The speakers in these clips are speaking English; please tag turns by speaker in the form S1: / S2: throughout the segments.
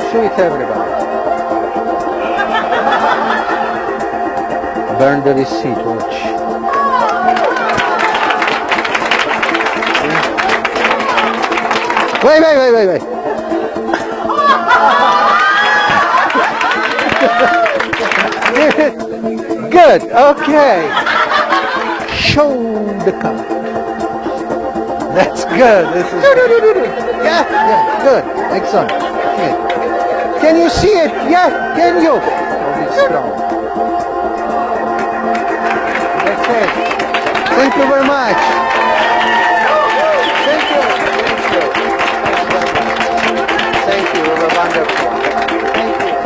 S1: Show it to everybody. Burn the receipt, watch. Wait. Good, okay. Show the card. That's good. This is yeah, good. Excellent. Okay. Can you see it? Yeah, can you? Oh, strong. That's it. Thank you very much. Thank you. Thank you. You were wonderful. Thank you.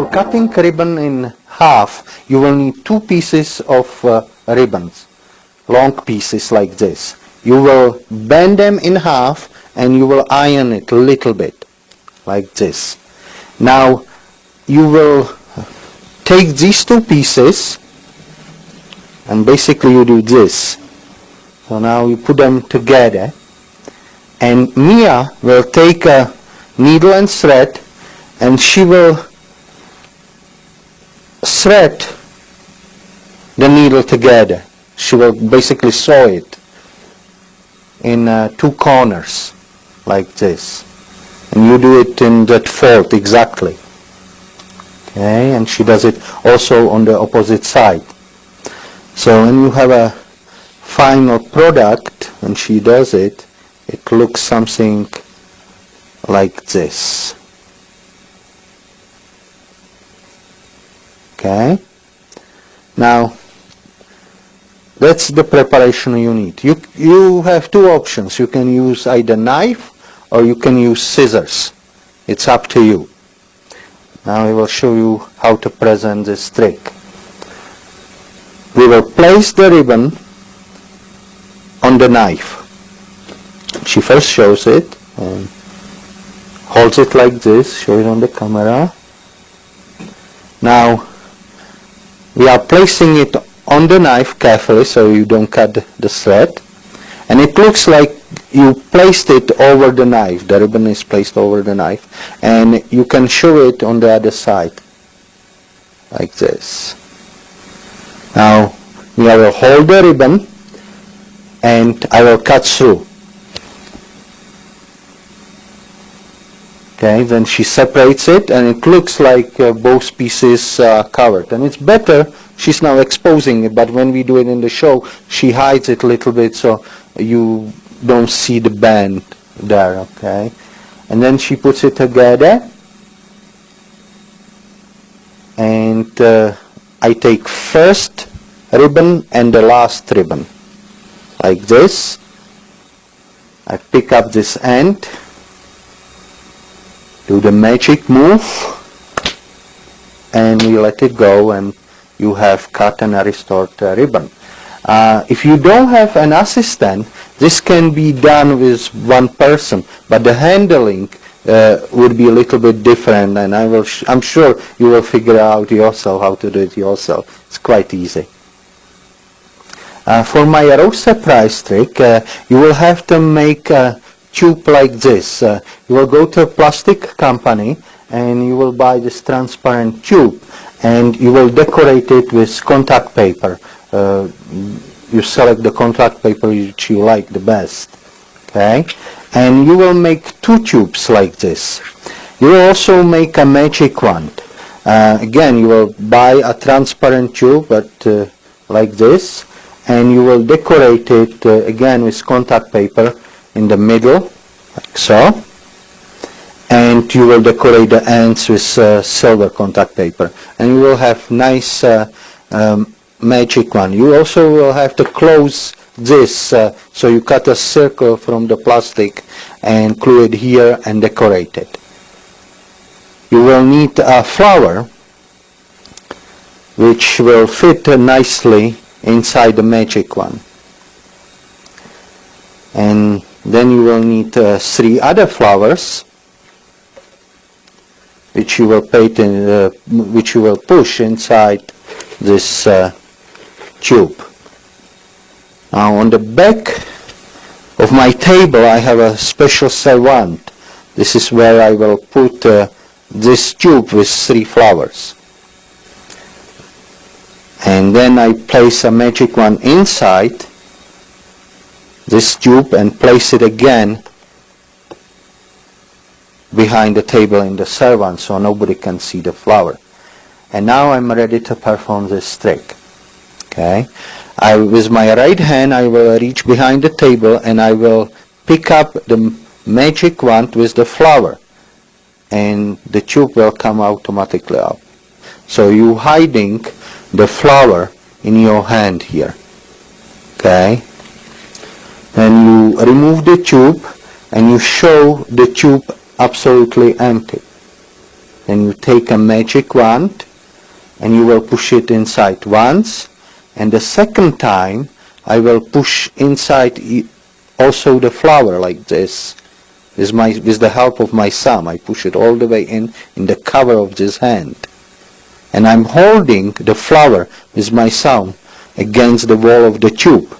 S1: for cutting ribbon in half, you will need 2 pieces of ribbons, long pieces like this. You will bend them in half and you will iron it a little bit, like this. Now, you will take these 2 pieces and basically you do this. So now you put them together, and Mia will take a needle and thread, and she will thread the needle together. She will basically sew it in 2 corners like this, and you do it in that fold exactly. Okay, and she does it also on the opposite side. So when you have a final product, when she does it, it looks something like this. Okay, now that's the preparation you need. You have 2 options. You can use either knife or you can use scissors. It's up to you. Now I will show you how to present this trick. We will place the ribbon on the knife. She first shows it and holds it like this, show it on the camera. Now we are placing it on the knife carefully so you don't cut the thread, and it looks like you placed it over the knife. The ribbon is placed over the knife, and you can show it on the other side like this. Now I will hold the ribbon and I will cut through. Okay, then she separates it and it looks like both pieces are covered, and it's better. She's now exposing it, but when we do it in the show, she hides it a little bit so you don't see the band there. Okay, and then she puts it together, and I take first ribbon and the last ribbon like this. I pick up this end, do the magic move, and we let it go, and you have cut and restored ribbon. If you don't have an assistant, this can be done with one person, but the handling would be a little bit different, and I'm sure you will figure out yourself how to do it yourself. It's quite easy. For my rose surprise trick, you will have to make a tube like this. You will go to a plastic company and you will buy this transparent tube, and you will decorate it with contact paper. You select the contact paper which you like the best. Okay, and you will make 2 tubes like this. You will also make a magic wand. Again, you will buy a transparent tube, but like this, and you will decorate it again with contact paper in the middle, like so, and you will decorate the ends with silver contact paper, and you will have nice magic one. You also will have to close this, so you cut a circle from the plastic and glue it here and decorate it. You will need a flower which will fit nicely inside the magic one, and then you will need 3 other flowers which you will push inside this tube. Now on the back of my table I have a special servant. This is where I will put this tube with 3 flowers. And then I place a magic wand inside this tube and place it again behind the table in the servant so nobody can see the flower. And now I'm ready to perform this trick. Okay, with my right hand I will reach behind the table and I will pick up the magic wand with the flower, and the tube will come automatically up. So you hiding the flower in your hand here. Okay, then you remove the tube and you show the tube absolutely empty. then you take a magic wand and you will push it inside once, and the second time I will push inside also the flower like this. With the help of my thumb, I push it all the way in the cover of this hand. And I'm holding the flower with my thumb against the wall of the tube.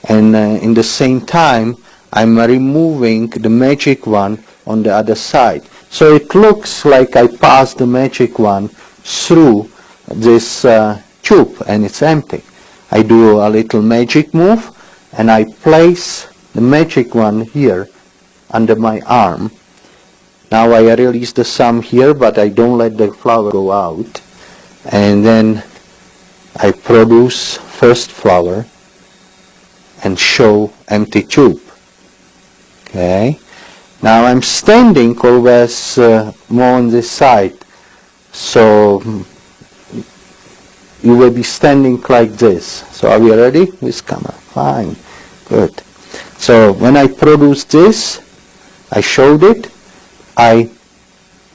S1: And in the same time, I'm removing the magic wand on the other side. So it looks like I passed the magic wand through this tube and it's empty. I do a little magic move and I place the magic wand here under my arm. Now I release the thumb here, but I don't let the flower go out. And then I produce first flower and show empty tube. Okay. Now I'm standing always more on this side, so you will be standing like this. So are we ready with camera? Fine. Good. So when I produce this, I showed it, I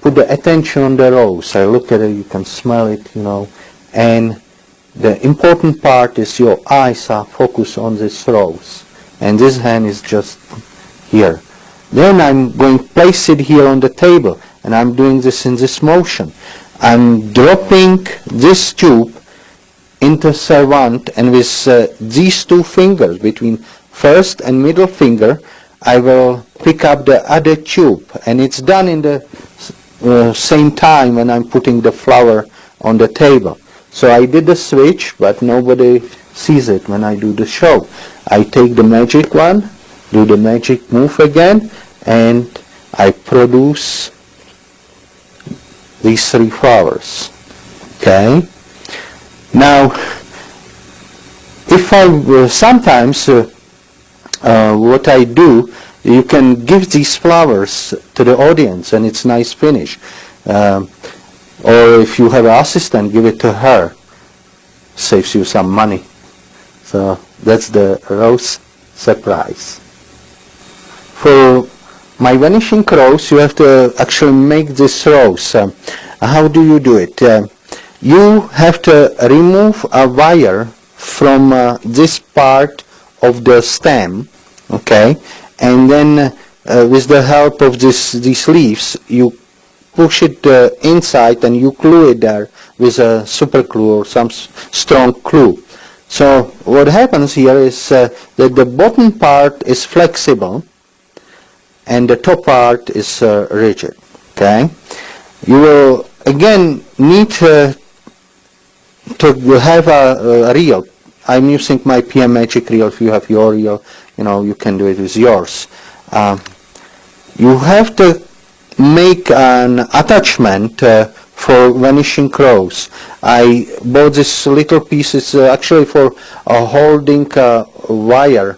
S1: put the attention on the rose. I look at it, you can smell it, and the important part is your eyes are focused on this rose, and this hand is just here. Then I'm going to place it here on the table, and I'm doing this in this motion. I'm dropping this tube into servant, and with these two fingers, between first and middle finger, I will pick up the other tube, and it's done in the same time when I'm putting the flower on the table. So I did the switch, but nobody sees it when I do the show. I take the magic one, do the magic move again, and I produce these three flowers. Okay? Now, if I sometimes what I do, you can give these flowers to the audience and it's nice finish. Or if you have an assistant, give it to her. Saves you some money. So that's the rose surprise. For my vanishing rose, you have to actually make this rose. How do you do it? You have to remove a wire from this part of the stem, okay, and then with the help of these leaves, you push it inside and you glue it there with a super glue or some strong glue. So what happens here is that the bottom part is flexible and the top part is rigid. Okay, you will again need to have a reel. I'm using my PM Magic reel. If you have your reel, you can do it with yours. You have to make an attachment for vanishing rose. I bought this little pieces actually for holding wire.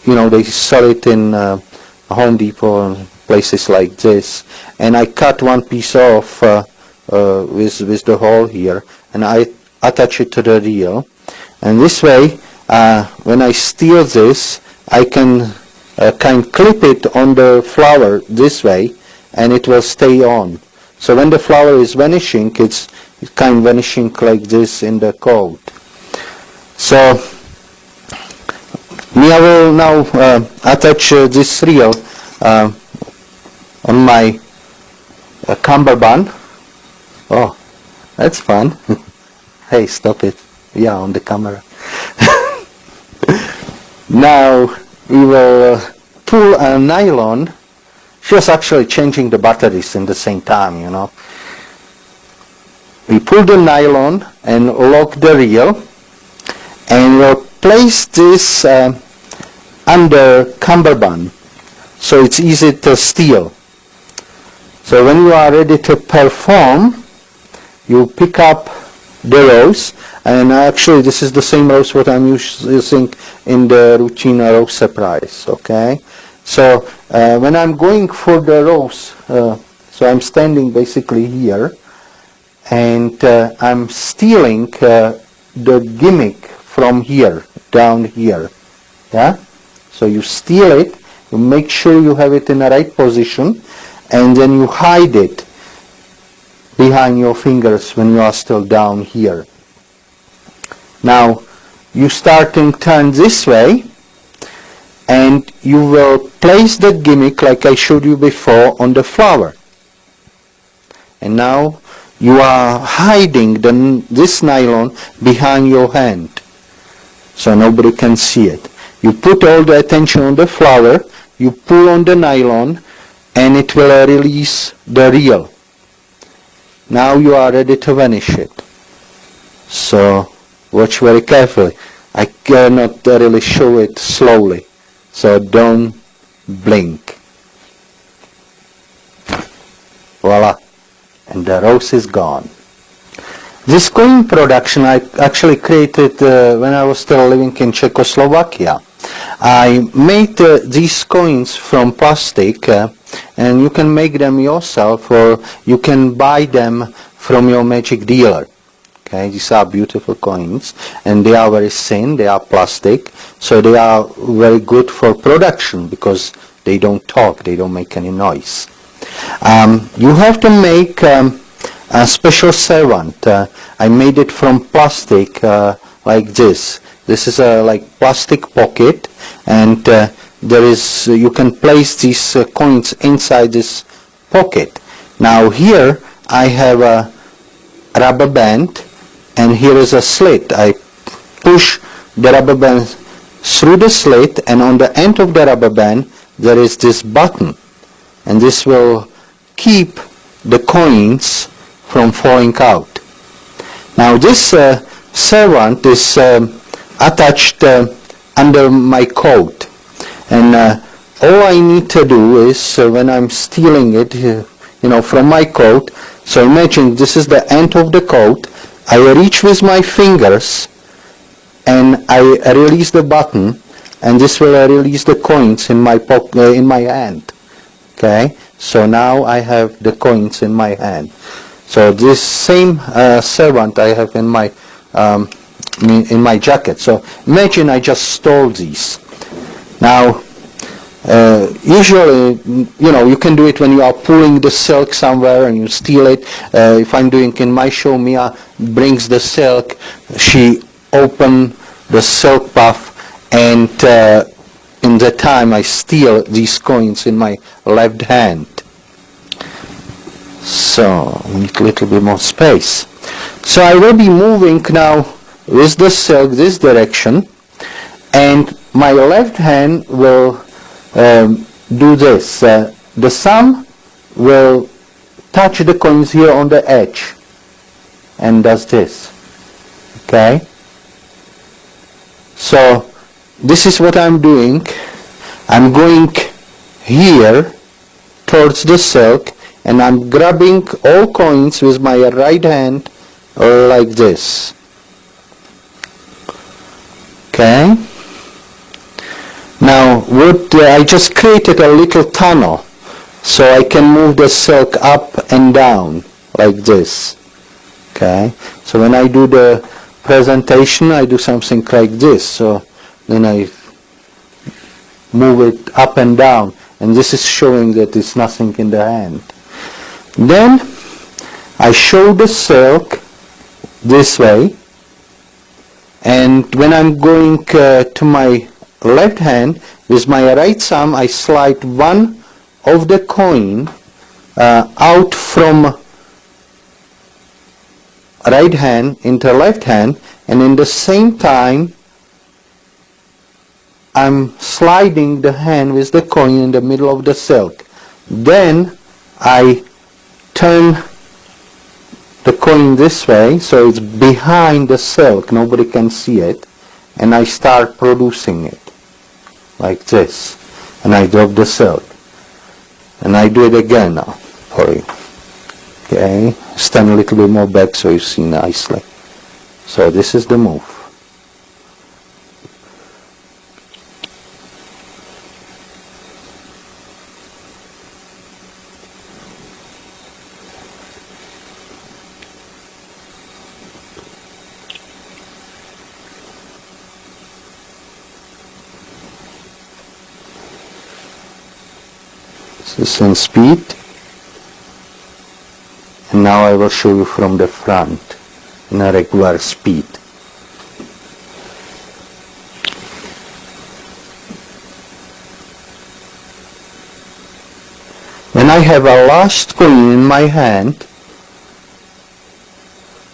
S1: They sell it in Home Depot and places like this. And I cut one piece off with the hole here, and I attach it to the reel. And this way, when I steal this, I can clip it on the flower this way, and it will stay on. So when the flower is vanishing, it's kind of vanishing like this in the coat. So I will now attach this reel on my cummerbund. Oh, that's fun. Hey, stop it. Yeah, on the camera. Now we will pull a nylon. She was actually changing the batteries in the same time, We pull the nylon and lock the reel, and we'll place this under cummerbund, so it's easy to steal. So when you are ready to perform, you pick up the rose, and actually this is the same rose what I'm using in the routine rose surprise. Okay, so when I'm going for the rose, so I'm standing basically here, and I'm stealing the gimmick from here down here. Yeah, so you steal it, you make sure you have it in the right position, and then you hide it behind your fingers when you are still down here. Now you start to turn this way, and you will place the gimmick like I showed you before on the flower. And now you are hiding this nylon behind your hand, so nobody can see it. You put all the attention on the flower, you pull on the nylon, and it will release the reel. Now you are ready to vanish it. So watch very carefully. I cannot really show it slowly, so don't blink. Voila, and the rose is gone. This coin production I actually created when I was still living in Czechoslovakia. I made these coins from plastic, and you can make them yourself, or you can buy them from your magic dealer. Okay, these are beautiful coins, and they are very thin, they are plastic, so they are very good for production because they don't talk, they don't make any noise. You have to make a special servant. I made it from plastic like this. This is a like plastic pocket, and there is you can place these coins inside this pocket. Now here I have a rubber band, and here is a slit. I push the rubber band through the slit, and on the end of the rubber band there is this button, and this will keep the coins from falling out. Now this servant is attached under my coat, and all I need to do is when I'm stealing it from my coat, so imagine this is the end of the coat, I reach with my fingers and I release the button, and this will release the coins in my in my hand. Okay, so now I have the coins in my hand. So this same servant I have in my jacket. So imagine I just stole these. Now usually you can do it when you are pulling the silk somewhere and you steal it. If I'm doing in my show, Mia brings the silk, she open the silk puff, and in the time I steal these coins in my left hand. So we need a little bit more space. So I will be moving now with the silk this direction, and my left hand will do this. The thumb will touch the coins here on the edge and does this. Okay? So this is what I'm doing. I'm going here towards the silk, and I'm grabbing all coins with my right hand like this. Okay? Now what I just created a little tunnel so I can move the silk up and down like this. Okay? So when I do the presentation, I do something like this. So then I move it up and down, and this is showing that it's nothing in the hand. Then I show the silk this way, and when I'm going to my left hand, with my right thumb I slide one of the coin out from right hand into left hand, and in the same time I'm sliding the hand with the coin in the middle of the silk. Then I turn the coin this way so it's behind the silk, nobody can see it, and I start producing it like this, and I drop the silk, and I do it again now for you. Okay, stand a little bit more back so you see nicely. So this is the move. This is in speed, and And now I will show you from the front in a regular speed. When I have a last coin in my hand,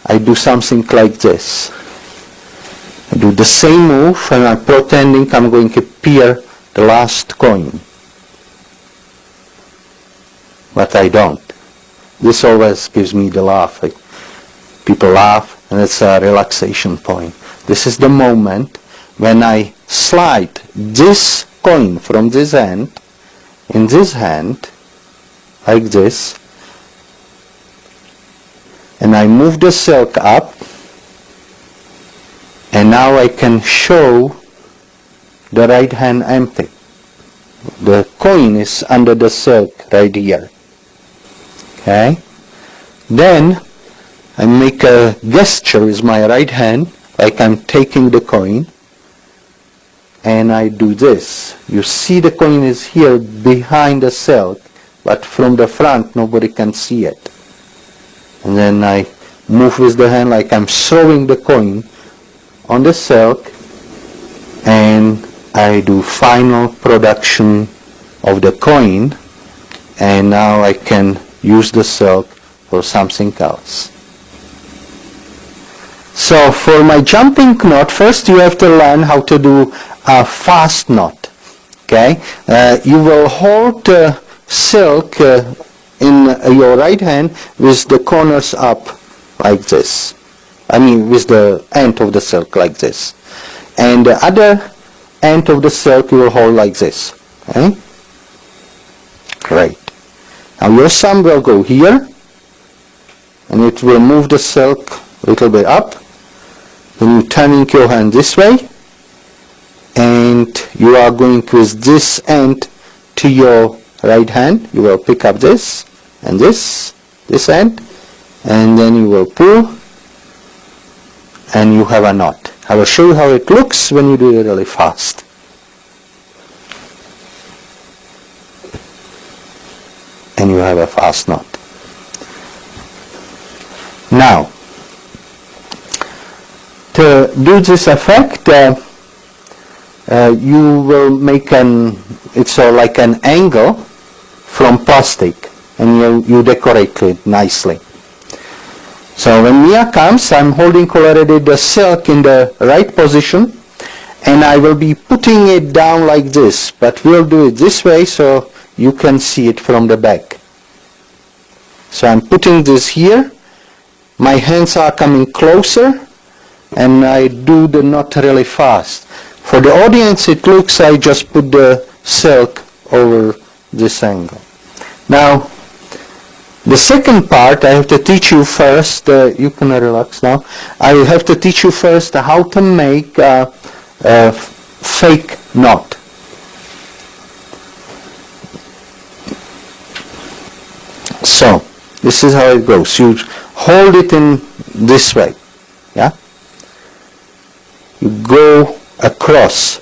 S1: I do something like this. I do the same move and I'm pretending I'm going to peer the last coin. But I don't. This always gives me the laugh. People laugh and it's a relaxation point. This is the moment when I slide this coin from this end in this hand like this, and I move the silk up, and now I can show the right hand empty. The coin is under the silk right here. Okay? Then I make a gesture with my right hand, like I'm taking the coin, and I do this. You see the coin is here behind the silk, but from the front nobody can see it. And then I move with the hand like I'm throwing the coin on the silk, and I do final production of the coin, and now I can use the silk for something else. So for my jumping knot, first you have to learn how to do a fast knot. Okay? You will hold the silk in your right hand with the corners up like this. I mean with the end of the silk like this. And the other end of the silk you will hold like this. Okay? Great. Now your thumb will go here and it will move the silk a little bit up. Then you turning your hand this way and you are going with this end to your right hand. You will pick up this and this end, and then you will pull and you have a knot. I will show you how it looks when you do it really fast. And you have a fast knot. Now, to do this effect, you will make it's like an angle from plastic, and you decorate it nicely. So when Mia comes, I'm holding already the silk in the right position, and I will be putting it down like this, but we'll do it this way so you can see it from the back. So I'm putting this here, my hands are coming closer, and I do the knot really fast. For the audience it looks I just put the silk over this angle. Now the second part I have to teach you first, you can relax now, I have to teach you first how to make a fake knot. So this is how it goes. You hold it in this way, yeah? You go across.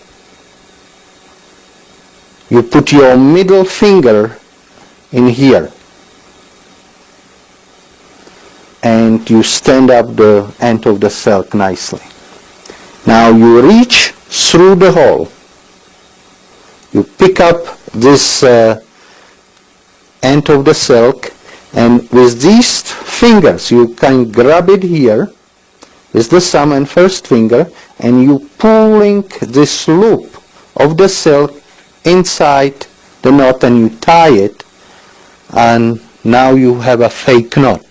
S1: You put your middle finger in here. And you stand up the end of the silk nicely. Now you reach through the hole. You pick up this end of the silk, and with these fingers you can grab it here with the thumb and first finger, and you pulling this loop of the silk inside the knot and you tie it, and now you have a fake knot.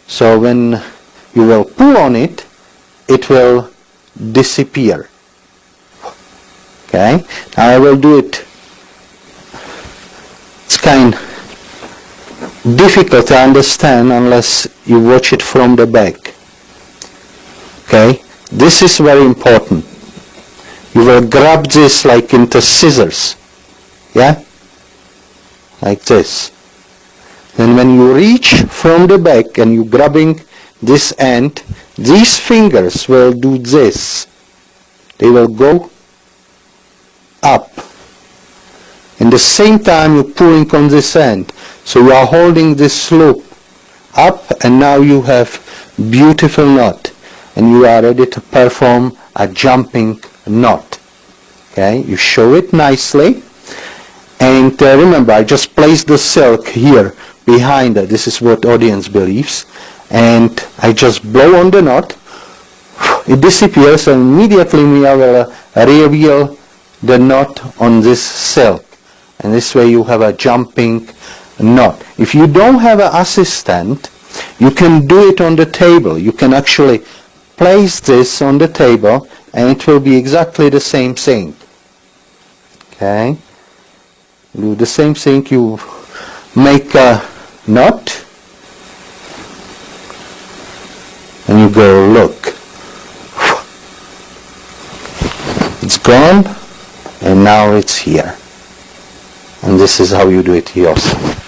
S1: So when you will pull on it, it will disappear. Okay? Now I will do it. It's kind difficult to understand unless you watch it from the back. Okay? This is very important. You will grab this like into scissors. Yeah? Like this. Then when you reach from the back and you grabbing this end, these fingers will do this. They will go up. In the same time you're pulling on this end. So you are holding this loop up, and now you have beautiful knot, and you are ready to perform a jumping knot. Okay, you show it nicely, and remember, I just placed the silk here behind it. This is what audience believes, and I just blow on the knot. It disappears, and immediately we will reveal the knot on this silk, and this way you have a jumping knot. If you don't have an assistant, you can do it on the table. You can actually place this on the table, and it will be exactly the same thing. Okay, do the same thing. You make a knot, and you go, look, it's gone, and now it's here. And this is how you do it yourself.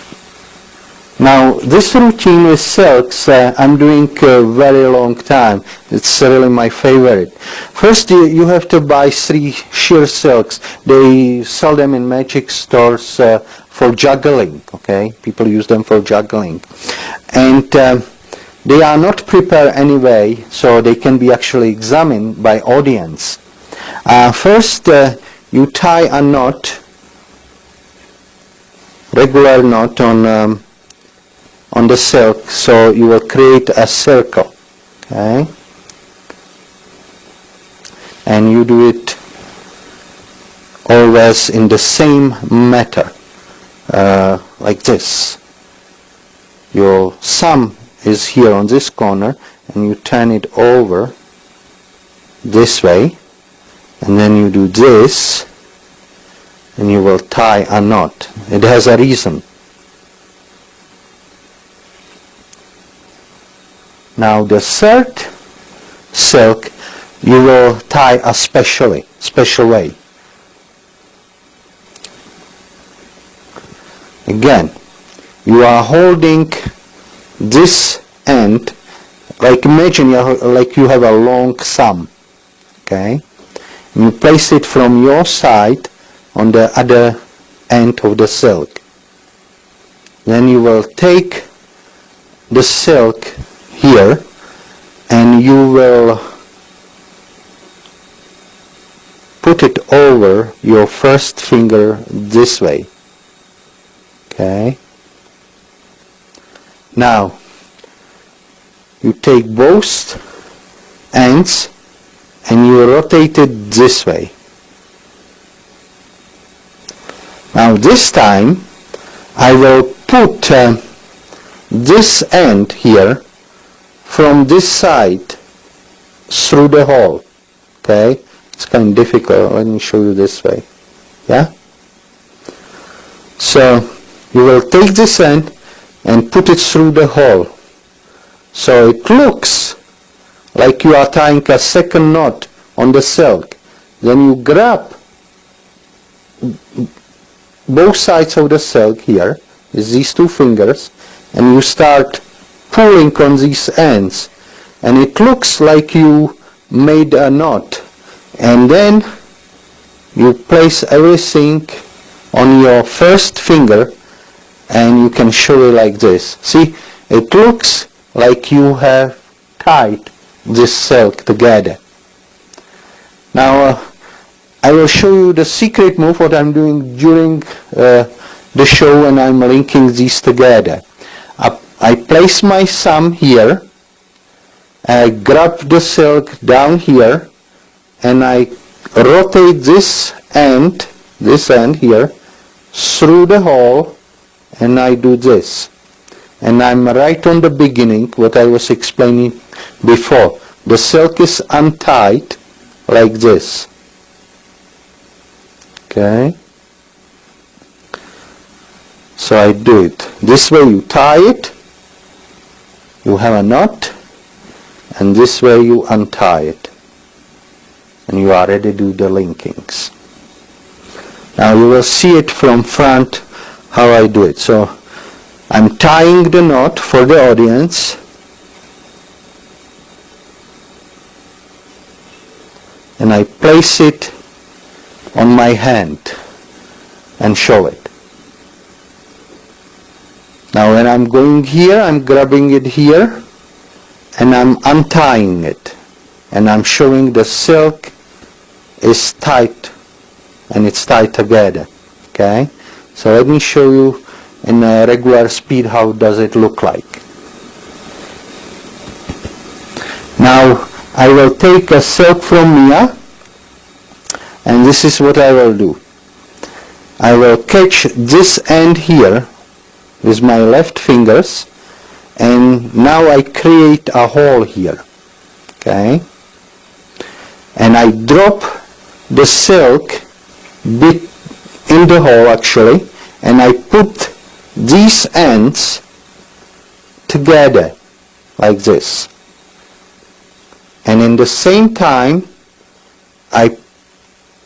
S1: Now, this routine with silks, I'm doing a very long time. It's really my favorite. First, you have to buy 3 sheer silks. They sell them in magic stores for juggling, okay? People use them for juggling. And they are not prepared anyway, so they can be actually examined by audience. First, you tie a knot, regular knot on the silk, so you will create a circle, okay? And you do it always in the same manner, like this. Your thumb is here on this corner, and you turn it over this way, and then you do this, and you will tie a knot. It has a reason. Now the third silk you will tie a special way. Again, you are holding this end, like imagine like you have a long thumb, okay? And you place it from your side on the other end of the silk. Then you will take the silk here, and you will put it over your first finger this way. Okay? Now, you take both ends and you rotate it this way. Now this time, I will put this end here from this side through the hole. Okay? It's kind of difficult. Let me show you this way. Yeah? So you will take this end and put it through the hole. So it looks like you are tying a second knot on the silk. Then you grab both sides of the silk here, with these 2 fingers, and you start pulling on these ends, and it looks like you made a knot. And then you place everything on your first finger, and you can show it like this. See, it looks like you have tied this silk together. Now I will show you the secret move, what I'm doing during the show when I'm linking these together. I place my thumb here, I grab the silk down here, and I rotate this end here through the hole, and I do this. And I'm right on the beginning, what I was explaining before. The silk is untied like this. Okay? So I do it. This way you tie it, you have a knot, and this way you untie it. And you are ready to do the linkings. Now you will see it from front how I do it. So I'm tying the knot for the audience. And I place it on my hand and show it. Now when I'm going here, I'm grabbing it here and I'm untying it, and I'm showing the silk is tight and it's tied together. Okay, so let me show you in a regular speed how does it look like. Now I will take a silk from Mia, and this is what I will do. I will catch this end here with my left fingers, and now I create a hole here. Okay, and I drop the silk bit in the hole actually, and I put these ends together like this, and in the same time I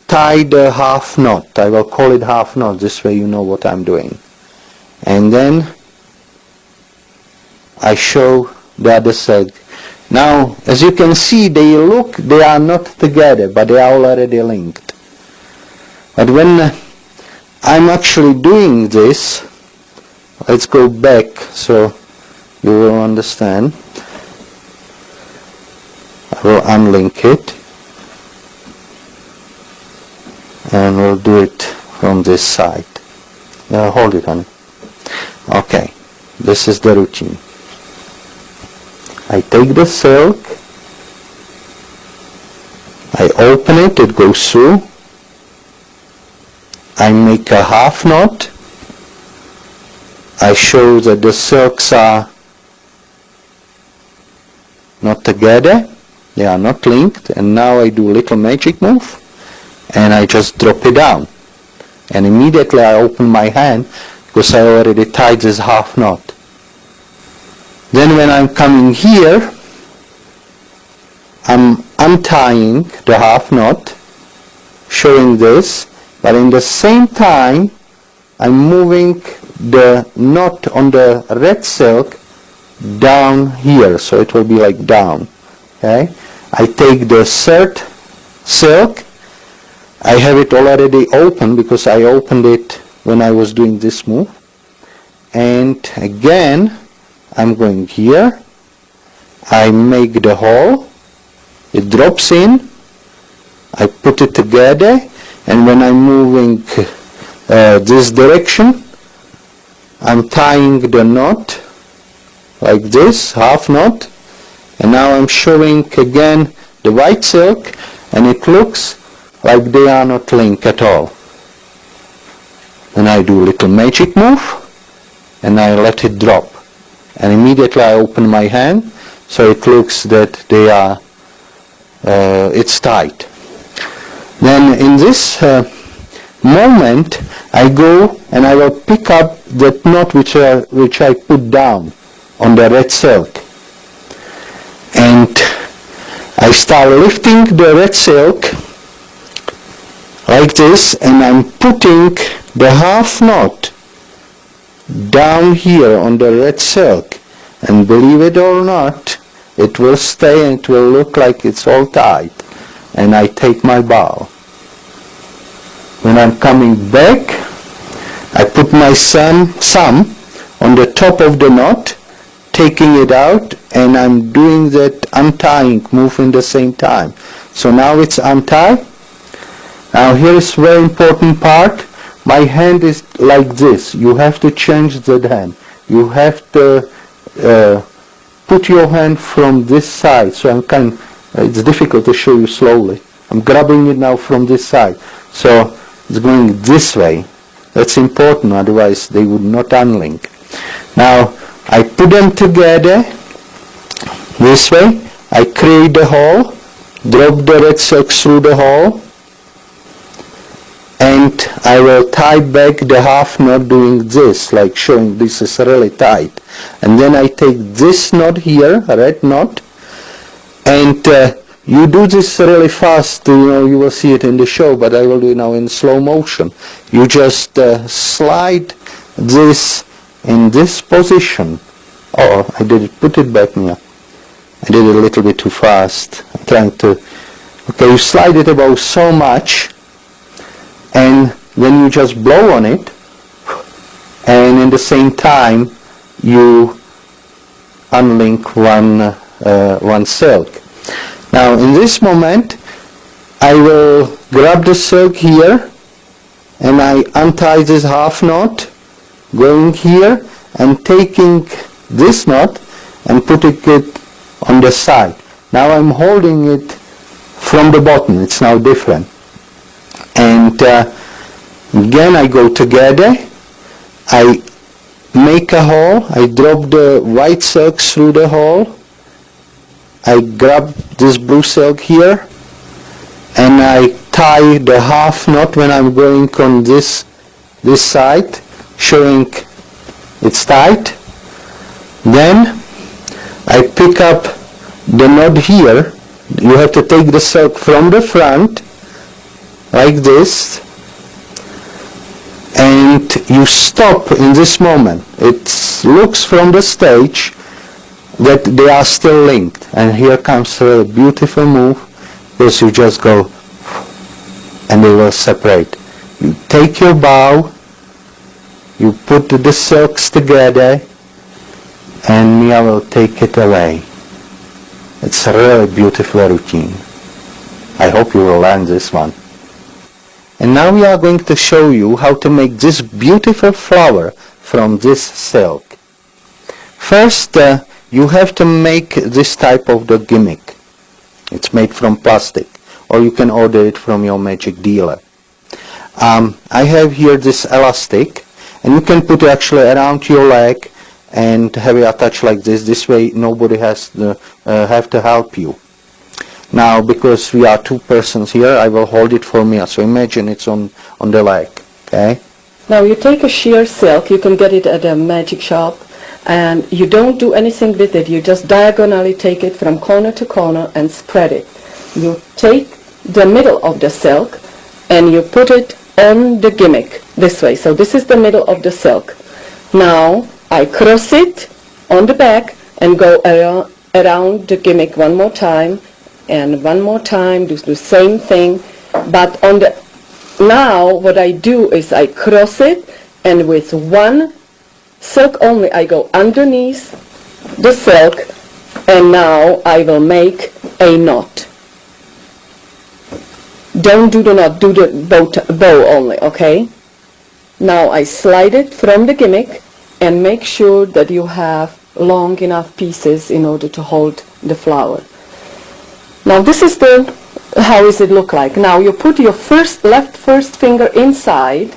S1: tie the half knot. I will call it half knot, this way you know what I'm doing. And then I show the other side. Now as you can see, they are not together, but they are already linked. But when I'm actually doing this, let's go back so you will understand. I will unlink it and we'll do it from this side. Hold it on it. Okay, this is the routine. I take the silk, I open it, it goes through, I make a half knot, I show that the silks are not together, they are not linked, and now I do a little magic move and I just drop it down, and immediately I open my hand because I already tied this half knot. Then when I'm coming here, I'm untying the half knot, showing this, but in the same time I'm moving the knot on the red silk down here, so it will be like down. Okay, I take the third silk, I have it already open because I opened it when I was doing this move, and again I'm going here, I make the hole, it drops in, I put it together, and when I'm moving this direction, I'm tying the knot like this, half knot, and now I'm showing again the white silk, and it looks like they are not linked at all. Then I do a little magic move and I let it drop, and immediately I open my hand, so it looks that they are it's tight. Then in this moment I go and I will pick up that knot which I put down on the red silk, and I start lifting the red silk like this, and I'm putting the half knot down here on the red silk, and believe it or not, it will stay and it will look like it's all tight, and I take my bow. When I'm coming back, I put my thumb on the top of the knot, taking it out, and I'm doing that untying move in the same time. So now it's untied. Now here is very important part. My hand is like this. You have to change that hand. You have to put your hand from this side. So it's difficult to show you slowly. I'm grabbing it now from this side. So it's going this way. That's important, otherwise they would not unlink. Now I put them together this way. I create the hole, drop the red silk through the hole, and I will tie back the half knot doing this, like showing this is really tight. And then I take this knot here, red knot, and you do this really fast, you will see it in the show, but I will do it now in slow motion. You just slide this in this position. Oh, I did it, put it back now. I did it a little bit too fast. I'm trying to, okay, you slide it about so much, and then you just blow on it, and in the same time you unlink one silk. Now in this moment I will grab the silk here and I untie this half knot, going here and taking this knot and putting it on the side. Now I'm holding it from the bottom, it's now different. And again I go together, I make a hole, I drop the white silk through the hole, I grab this blue silk here and I tie the half knot when I'm going on this side, showing it's tight. Then I pick up the knot here. You have to take the silk from the front like this and you stop in this moment. It looks from the stage that they are still linked, and here comes a beautiful move because you just go and they will separate. You take your bow, you put the silks together, and Mia will take it away. It's a really beautiful routine. I hope you will learn this one. And now we are going to show you how to make this beautiful flower from this silk. First, you have to make this type of the gimmick. It's made from plastic, or you can order it from your magic dealer. I have here this elastic, and you can put it actually around your leg and have it attached like this. This way nobody has to have to help you. Now because we are two persons here, I will hold it for Mia. So imagine it's on the leg. Okay.
S2: Now you take a sheer silk, you can get it at a magic shop, and you don't do anything with it. You just diagonally take it from corner to corner and spread it. You take the middle of the silk and you put it on the gimmick this way. So this is the middle of the silk. Now I cross it on the back and go around the gimmick one more time and one more time, do the same thing. But now what I do is I cross it, and with one silk only I go underneath the silk, and now I will make a knot. Don't do the knot, do the bow only, okay? Now I slide it from the gimmick and make sure that you have long enough pieces in order to hold the flower. Now this is how does it look like. Now you put your left first finger inside,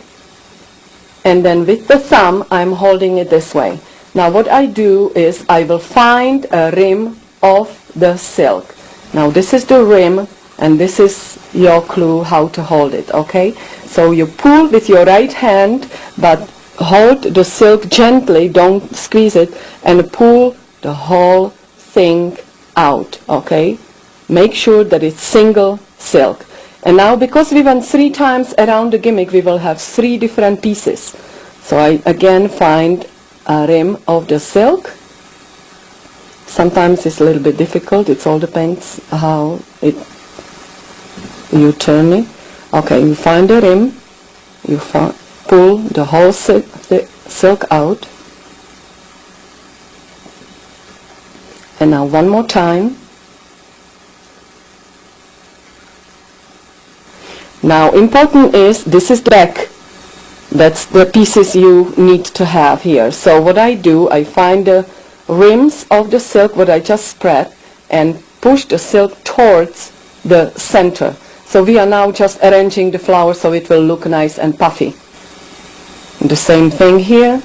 S2: and then with the thumb I'm holding it this way. Now what I do is I will find a rim of the silk. Now this is the rim, and this is your clue how to hold it, okay? So you pull with your right hand, but hold the silk gently, don't squeeze it, and pull the whole thing out, okay? Make sure that it's single silk. And now because we went 3 times around the gimmick, we will have 3 different pieces. So I again find a rim of the silk. Sometimes it's a little bit difficult, it all depends how you turn it. Okay, you find the rim, you pull the whole silk out, and now one more time. Now important is, this is the back, that's the pieces you need to have here. So what I do, I find the rims of the silk, what I just spread, and push the silk towards the center. So we are now just arranging the flower so it will look nice and puffy. The same thing here.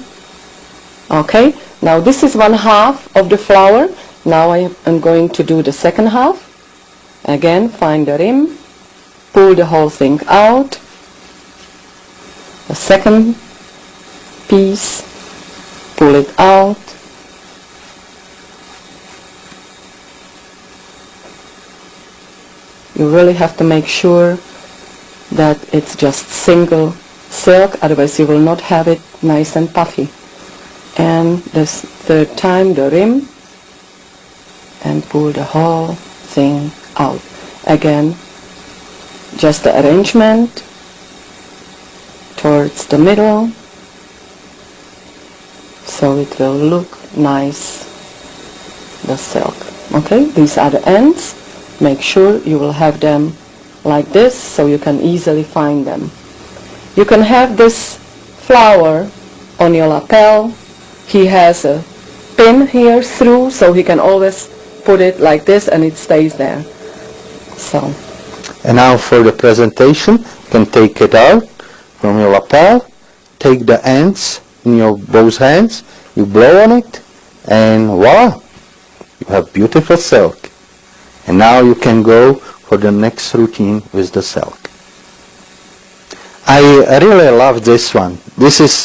S2: Okay, now this is 1/2 of the flower. Now I am going to do the second half. Again, find the rim, pull the whole thing out. The second piece, pull it out. You really have to make sure that it's just single silk, otherwise you will not have it nice and puffy. And this third time the rim, and pull the whole thing out. Again, just the arrangement towards the middle, so it will look nice, the silk. Okay, these are the ends. Make sure you will have them like this so you can easily find them. You can have this flower on your lapel. He has a pin here through, so he can always put it like this and it stays there. So.
S1: And now for the presentation, you can take it out from your lapel, take the ends in your both hands, you blow on it, and voila, you have beautiful silk. And now you can go for the next routine with the silk. I really love this one. This is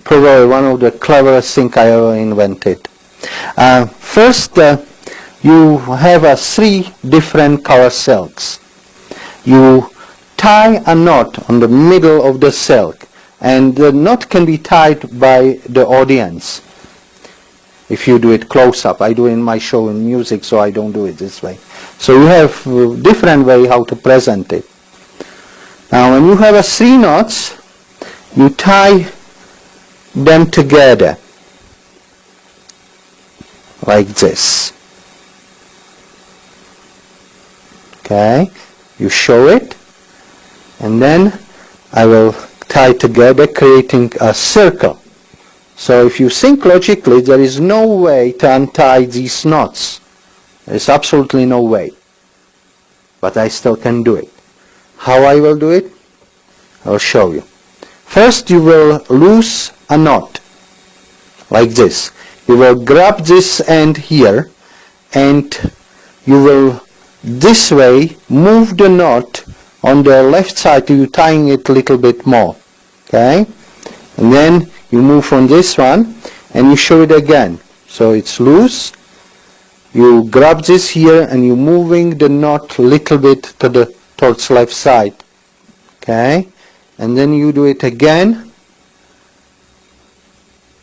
S1: probably one of the cleverest things I ever invented. First, you have 3 different color silks. You tie a knot on the middle of the silk, and the knot can be tied by the audience. If you do it close up, I do it in my show in music, so I don't do it this way. So you have a different way how to present it. Now when you have 3 knots, you tie them together like this. Okay, you show it, and then I will tie together, creating a circle. So if you think logically, there is no way to untie these knots. There is absolutely no way. But I still can do it. How I will do it? I'll show you. First you will loose a knot, like this. You will grab this end here, and you will this way move the knot on the left side, you tying it a little bit more. Okay? And then you move on this one, and you show it again. So it's loose. You grab this here, and you're moving the knot a little bit towards left side. Okay? And then you do it again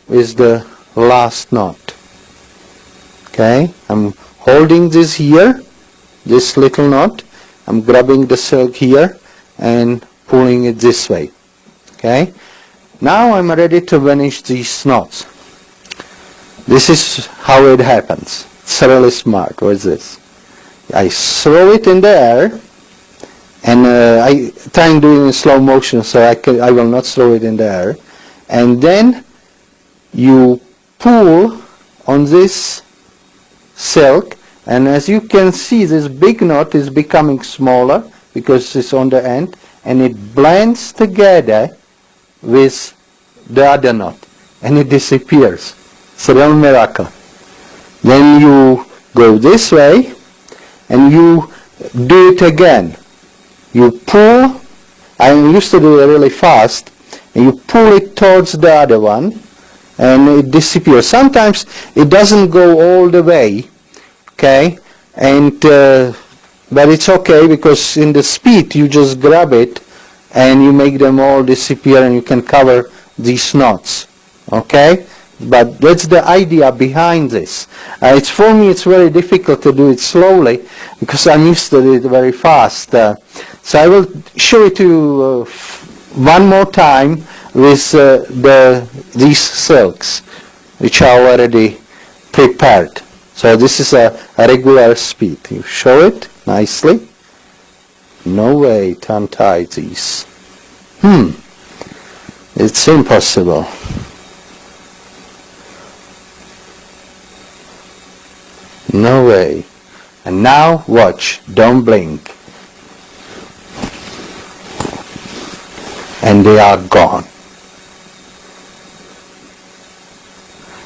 S1: with the last knot. Okay? I'm holding this here, this little knot. I'm grabbing the silk here and pulling it this way. Okay? Now I'm ready to finish these knots. This is how it happens. It's really smart. What is this? I throw it in the air, and I try and do it in slow motion, so I will not throw it in the air. And then you pull on this silk, and as you can see, this big knot is becoming smaller because it's on the end, and it blends together with the other knot, and it disappears. It's a real miracle. Then you go this way, and you do it again. You pull, I used to do it really fast, and you pull it towards the other one, and it disappears. Sometimes it doesn't go all the way, okay, and but it's okay, because in the speed you just grab it and you make them all disappear, and you can cover these knots. Okay, but that's the idea behind this. It's for me, it's very difficult to do it slowly because I'm used to it very fast. So I will show it to you one more time with these silks, which are already prepared. So this is a regular speed. You show it nicely. No way to untie these. It's impossible. No way. And now watch, don't blink. And they are gone.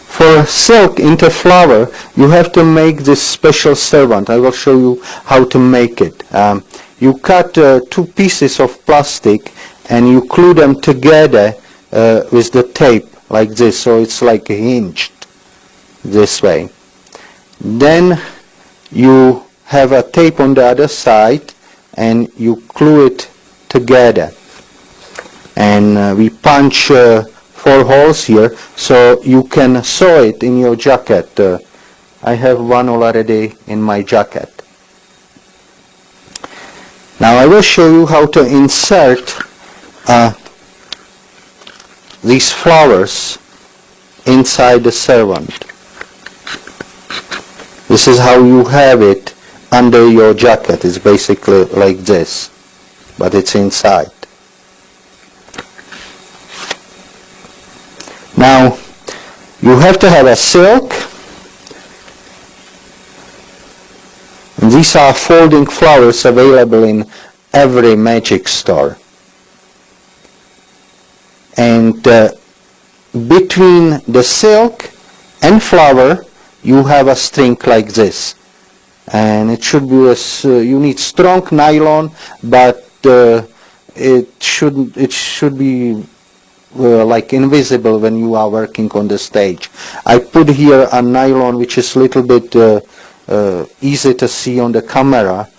S1: For silk into flower, you have to make this special servant. I will show you how to make it. You cut 2 pieces of plastic, and you glue them together with the tape like this, so it's like hinged this way. Then you have a tape on the other side, and you glue it together. And we punch 4 holes here, so you can sew it in your jacket. I have one already in my jacket. Now I will show you how to insert these flowers inside the servant. This is how you have it under your jacket. It's basically like this, but it's inside. Now, you have to have a silk. And these are folding flowers available in every magic store. And between the silk and flower, you have a string like this. And it should be you need strong nylon, but it should be like invisible when you are working on the stage. I put here a nylon which is a little bit easy to see on the camera,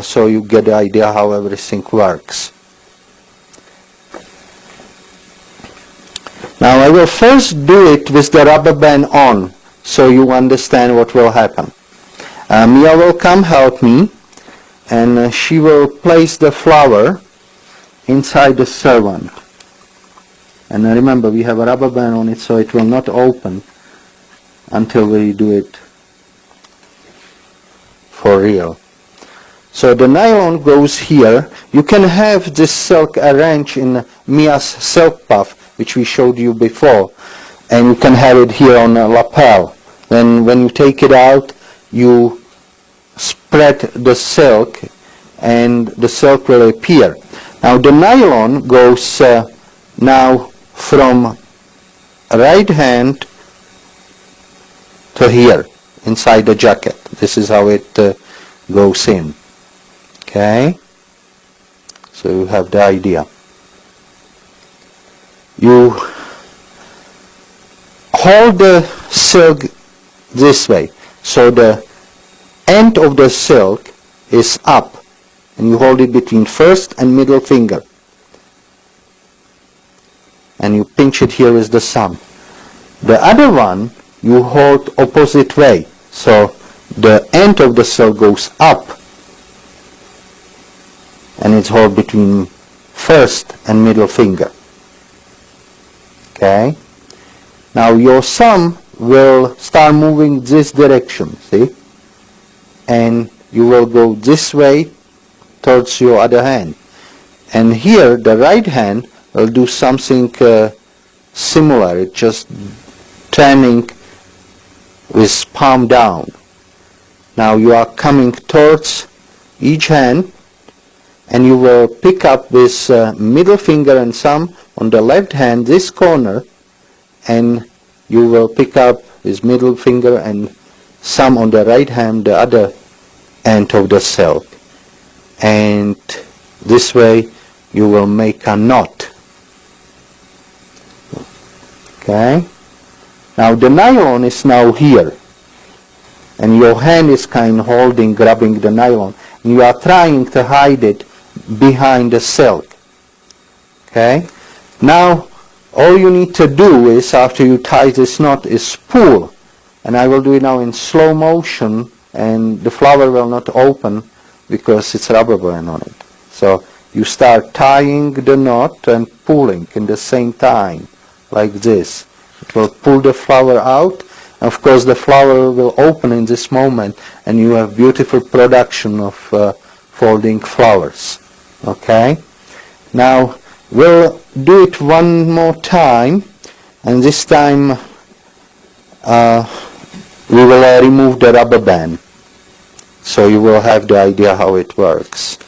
S1: so you get the idea how everything works. Now I will first do it with the rubber band on, so you understand what will happen. Mia will come help me, and she will place the flower inside the servant. And remember, we have a rubber band on it, so it will not open until we do it for real. So the nylon goes here. You can have this silk arranged in Mia's silk puff, which we showed you before, and you can have it here on a lapel. Then when you take it out, you spread the silk, and the silk will appear. Now the nylon goes now from right hand to here, inside the jacket. This is how it goes in. Okay? So you have the idea. You hold the silk this way. So the end of the silk is up, and you hold it between first and middle finger. And you pinch it here with the thumb. The other one you hold opposite way. So the end of the silk goes up, and it's held between first and middle finger. Okay? Now your thumb will start moving this direction, see? And you will go this way towards your other hand. And here the right hand will do something similar. It's just turning with palm down. Now you are coming towards each hand, and you will pick up with middle finger and thumb on the left hand this corner, and you will pick up with middle finger and thumb on the right hand the other end of the silk. And this way you will make a knot. Okay? Now the nylon is now here, and your hand is kind of holding, grabbing the nylon, and you are trying to hide it behind the silk. Okay? Now all you need to do is, after you tie this knot, is pull. And I will do it now in slow motion, and the flower will not open because it's rubber band on it. So you start tying the knot and pulling in the same time, like this. It will pull the flower out. Of course, the flower will open in this moment, and you have beautiful production of folding flowers. Okay? Now, we'll do it one more time, and this time we will remove the rubber band, so you will have the idea how it works.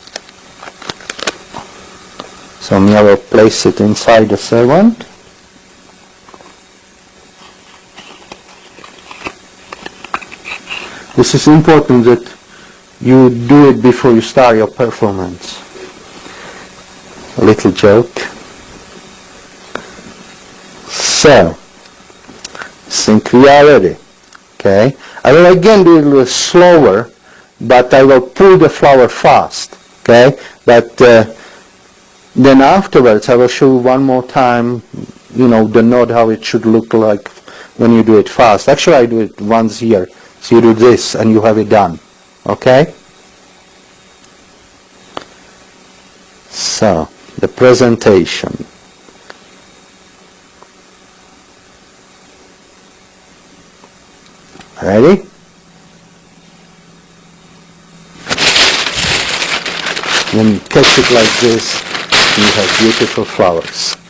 S1: So Mia will place it inside the servant. This is important that you do it before you start your performance. A little joke. So, I think we are ready. Okay? I will again do it a little slower, but I will pull the flower fast. Okay? But then afterwards I will show you one more time, the knot, how it should look like when you do it fast. Actually, I do it once here. So you do this and you have it done. Okay? So, the presentation. Ready? When you catch it like this, you have beautiful flowers.